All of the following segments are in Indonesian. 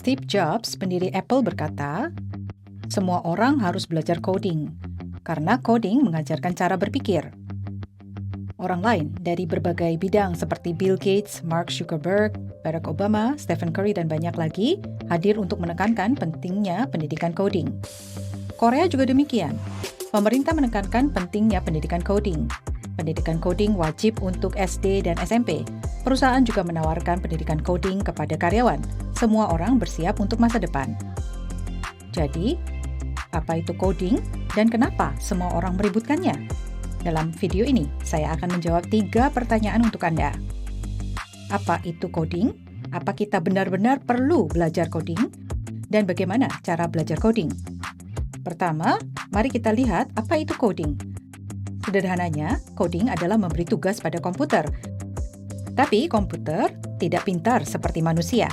Steve Jobs, pendiri Apple, berkata, "Semua orang harus belajar coding, karena coding mengajarkan cara berpikir." Orang lain dari berbagai bidang seperti Bill Gates, Mark Zuckerberg, Barack Obama, Stephen Curry, dan banyak lagi hadir untuk menekankan pentingnya pendidikan coding. Korea juga demikian. Pemerintah menekankan pentingnya pendidikan coding. Pendidikan coding wajib untuk SD dan SMP. Perusahaan juga menawarkan pendidikan coding kepada karyawan. Semua orang bersiap untuk masa depan. Jadi, apa itu coding dan kenapa semua orang meributkannya? Dalam video ini, saya akan menjawab 3 pertanyaan untuk Anda. Apa itu coding? Apa kita benar-benar perlu belajar coding? Dan bagaimana cara belajar coding? Pertama, mari kita lihat apa itu coding. Sederhananya, coding adalah memberi tugas pada komputer. Tapi komputer tidak pintar seperti manusia.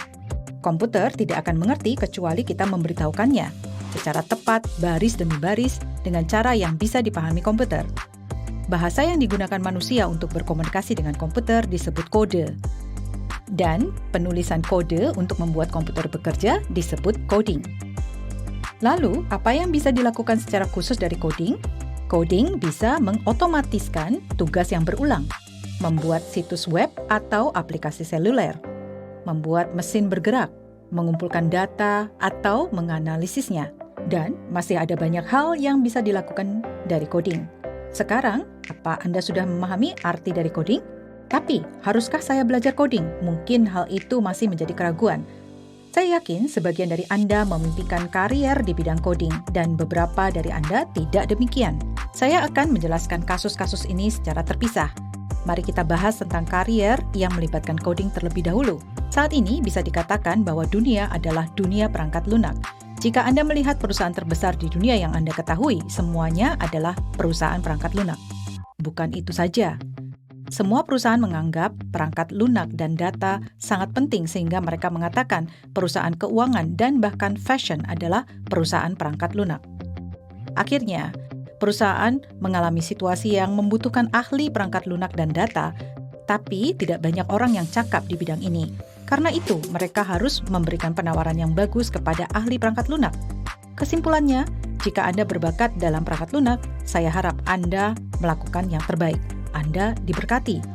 Komputer tidak akan mengerti kecuali kita memberitahukannya secara tepat, baris demi baris, dengan cara yang bisa dipahami komputer. Bahasa yang digunakan manusia untuk berkomunikasi dengan komputer disebut kode. Dan penulisan kode untuk membuat komputer bekerja disebut coding. Lalu, apa yang bisa dilakukan secara khusus dari coding? Coding bisa mengotomatiskan tugas yang berulang, membuat situs web atau aplikasi seluler, membuat mesin bergerak, mengumpulkan data atau menganalisisnya, dan masih ada banyak hal yang bisa dilakukan dari coding. Sekarang, apa Anda sudah memahami arti dari coding? Tapi, haruskah saya belajar coding? Mungkin hal itu masih menjadi keraguan. Saya yakin sebagian dari Anda memimpikan karier di bidang coding dan beberapa dari Anda tidak demikian. Saya akan menjelaskan kasus-kasus ini secara terpisah. Mari kita bahas tentang karier yang melibatkan coding terlebih dahulu. Saat ini bisa dikatakan bahwa dunia adalah dunia perangkat lunak. Jika Anda melihat perusahaan terbesar di dunia yang Anda ketahui, semuanya adalah perusahaan perangkat lunak. Bukan itu saja. Semua perusahaan menganggap perangkat lunak dan data sangat penting sehingga mereka mengatakan perusahaan keuangan dan bahkan fashion adalah perusahaan perangkat lunak. Akhirnya, perusahaan mengalami situasi yang membutuhkan ahli perangkat lunak dan data, tapi tidak banyak orang yang cakap di bidang ini. Karena itu, mereka harus memberikan penawaran yang bagus kepada ahli perangkat lunak. Kesimpulannya, jika Anda berbakat dalam perangkat lunak, saya harap Anda melakukan yang terbaik. Anda diberkati.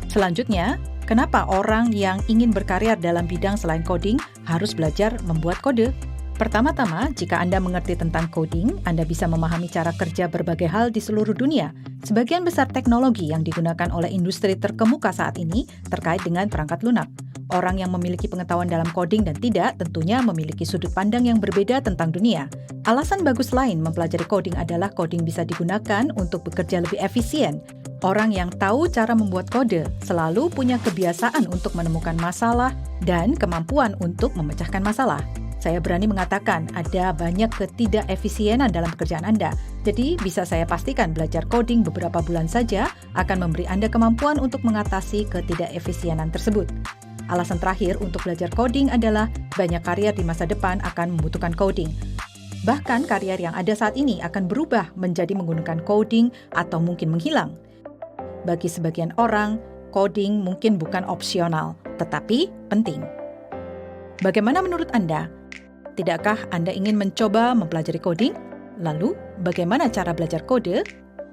Selanjutnya, kenapa orang yang ingin berkarir dalam bidang selain coding harus belajar membuat kode? Pertama-tama, jika Anda mengerti tentang coding, Anda bisa memahami cara kerja berbagai hal di seluruh dunia. Sebagian besar teknologi yang digunakan oleh industri terkemuka saat ini terkait dengan perangkat lunak. Orang yang memiliki pengetahuan dalam coding dan tidak tentunya memiliki sudut pandang yang berbeda tentang dunia. Alasan bagus lain mempelajari coding adalah coding bisa digunakan untuk bekerja lebih efisien. Orang yang tahu cara membuat kode selalu punya kebiasaan untuk menemukan masalah dan kemampuan untuk memecahkan masalah. Saya berani mengatakan ada banyak ketidakefisienan dalam pekerjaan Anda. Jadi bisa saya pastikan belajar coding beberapa bulan saja akan memberi Anda kemampuan untuk mengatasi ketidakefisienan tersebut. Alasan terakhir untuk belajar coding adalah banyak karier di masa depan akan membutuhkan coding. Bahkan karier yang ada saat ini akan berubah menjadi menggunakan coding atau mungkin menghilang. Bagi sebagian orang, coding mungkin bukan opsional, tetapi penting. Bagaimana menurut Anda? Tidakkah Anda ingin mencoba mempelajari coding? Lalu, bagaimana cara belajar kode?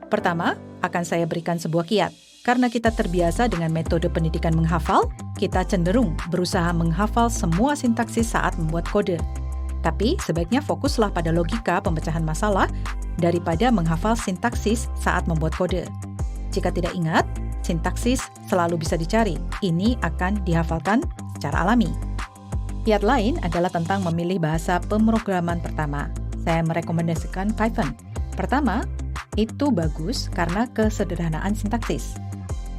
Pertama, akan saya berikan sebuah kiat. Karena kita terbiasa dengan metode pendidikan menghafal, kita cenderung berusaha menghafal semua sintaksis saat membuat kode. Tapi, sebaiknya fokuslah pada logika pemecahan masalah daripada menghafal sintaksis saat membuat kode. Jika tidak ingat, sintaksis selalu bisa dicari. Ini akan dihafalkan secara alami. Kiat lain adalah tentang memilih bahasa pemrograman pertama. Saya merekomendasikan Python. Pertama, itu bagus karena kesederhanaan sintaksis.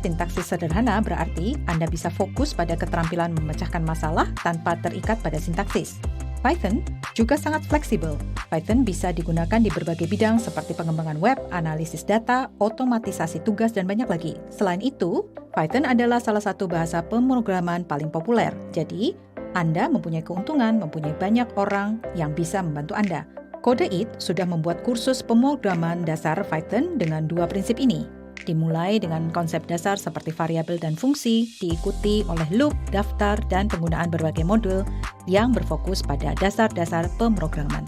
Sintaksis sederhana berarti Anda bisa fokus pada keterampilan memecahkan masalah tanpa terikat pada sintaksis. Python juga sangat fleksibel. Python bisa digunakan di berbagai bidang seperti pengembangan web, analisis data, otomatisasi tugas, dan banyak lagi. Selain itu, Python adalah salah satu bahasa pemrograman paling populer. Jadi, Anda mempunyai keuntungan mempunyai banyak orang yang bisa membantu Anda. Code8 sudah membuat kursus pemrograman dasar Python dengan 2 prinsip ini. Dimulai dengan konsep dasar seperti variabel dan fungsi, diikuti oleh loop, daftar, dan penggunaan berbagai modul, yang berfokus pada dasar-dasar pemrograman.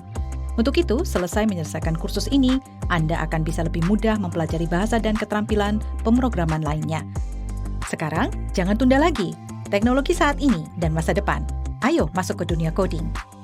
Untuk itu, selesai menyelesaikan kursus ini, Anda akan bisa lebih mudah mempelajari bahasa dan keterampilan pemrograman lainnya. Sekarang, jangan tunda lagi. Teknologi saat ini dan masa depan. Ayo masuk ke dunia coding.